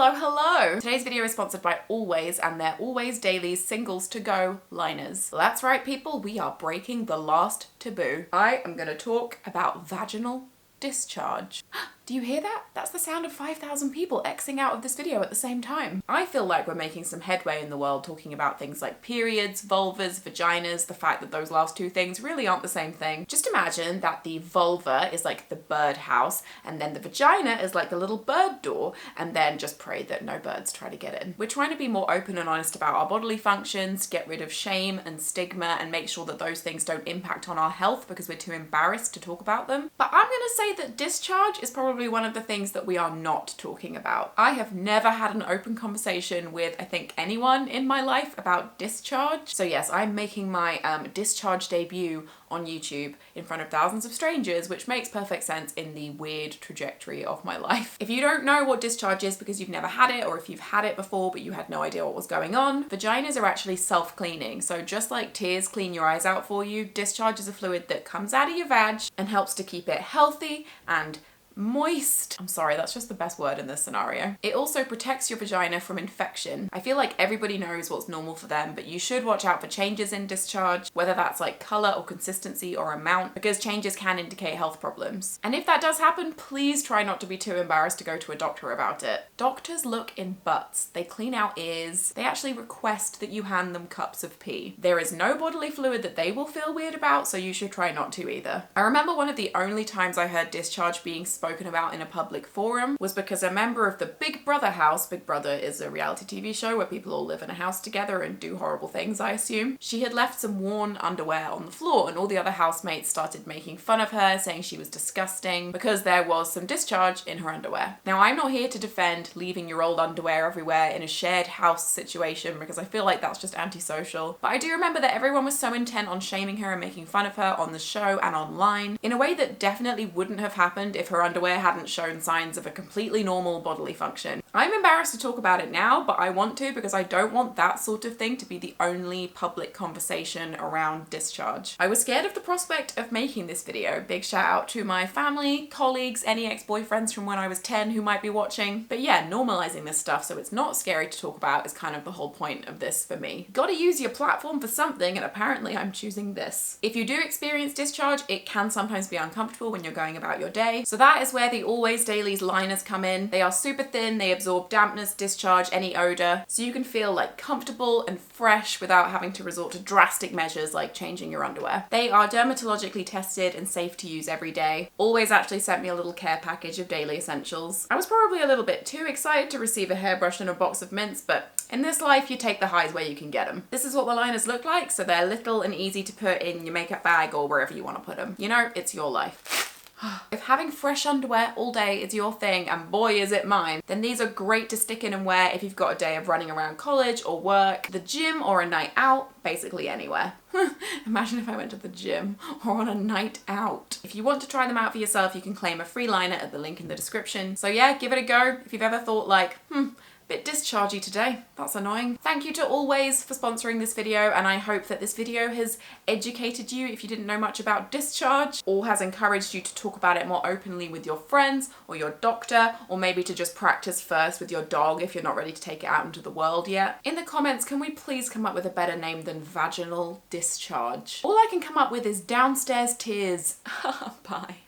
Hello, hello! Today's video is sponsored by Always and their Always Daily Singles to Go liners. That's right, people, we are breaking the last taboo. I am going to talk about vaginal discharge. Do you hear that? That's the sound of 5,000 people Xing out of this video at the same time. I feel like we're making some headway in the world talking about things like periods, vulvas, vaginas, the fact that those last two things really aren't the same thing. Just imagine that the vulva is like the birdhouse and then the vagina is like the little bird door, and then just pray that no birds try to get in. We're trying to be more open and honest about our bodily functions, get rid of shame and stigma, and make sure that those things don't impact on our health because we're too embarrassed to talk about them. But I'm gonna say that discharge is probably one of the things that we are not talking about. I have never had an open conversation with, I think, anyone in my life about discharge. So yes, I'm making my discharge debut on YouTube in front of thousands of strangers, which makes perfect sense in the weird trajectory of my life. If you don't know what discharge is because you've never had it, or if you've had it before but you had no idea what was going on, vaginas are actually self-cleaning. So just like tears clean your eyes out for you, discharge is a fluid that comes out of your vag and helps to keep it healthy and moist. I'm sorry, that's just the best word in this scenario. It also protects your vagina from infection. I feel like everybody knows what's normal for them, but you should watch out for changes in discharge, whether that's like color or consistency or amount, because changes can indicate health problems. And if that does happen, please try not to be too embarrassed to go to a doctor about it. Doctors look in butts, they clean out ears, they actually request that you hand them cups of pee. There is no bodily fluid that they will feel weird about, so you should try not to either. I remember one of the only times I heard discharge being spoken about in a public forum was because a member of the Big Brother house — Big Brother is a reality TV show where people all live in a house together and do horrible things, I assume — she had left some worn underwear on the floor, and all the other housemates started making fun of her, saying she was disgusting because there was some discharge in her underwear. Now, I'm not here to defend leaving your old underwear everywhere in a shared house situation because I feel like that's just antisocial, but I do remember that everyone was so intent on shaming her and making fun of her on the show and online in a way that definitely wouldn't have happened if her underwear hadn't shown signs of a completely normal bodily function. I'm embarrassed to talk about it now, but I want to because I don't want that sort of thing to be the only public conversation around discharge. I was scared of the prospect of making this video. Big shout out to my family, colleagues, any ex-boyfriends from when I was 10 who might be watching. But yeah, normalizing this stuff so it's not scary to talk about is kind of the whole point of this for me. Gotta use your platform for something, and apparently I'm choosing this. If you do experience discharge, it can sometimes be uncomfortable when you're going about your day. So that is where the Always Daily's liners come in. They are super thin, they absorb dampness, discharge, any odor, so you can feel like comfortable and fresh without having to resort to drastic measures like changing your underwear. They are dermatologically tested and safe to use every day. Always actually sent me a little care package of daily essentials. I was probably a little bit too excited to receive a hairbrush and a box of mints, but in this life you take the highs where you can get them. This is what the liners look like, so they're little and easy to put in your makeup bag or wherever you want to put them. You know, it's your life. If having fresh underwear all day is your thing, and boy is it mine, then these are great to stick in and wear if you've got a day of running around college or work, the gym, or a night out, basically anywhere. Imagine if I went to the gym or on a night out. If you want to try them out for yourself, you can claim a free liner at the link in the description. So yeah, give it a go if you've ever thought like, bit dischargey today. That's annoying. Thank you to Always for sponsoring this video, and I hope that this video has educated you if you didn't know much about discharge, or has encouraged you to talk about it more openly with your friends or your doctor, or maybe to just practice first with your dog if you're not ready to take it out into the world yet. In the comments, can we please come up with a better name than vaginal discharge? All I can come up with is downstairs tears. Bye.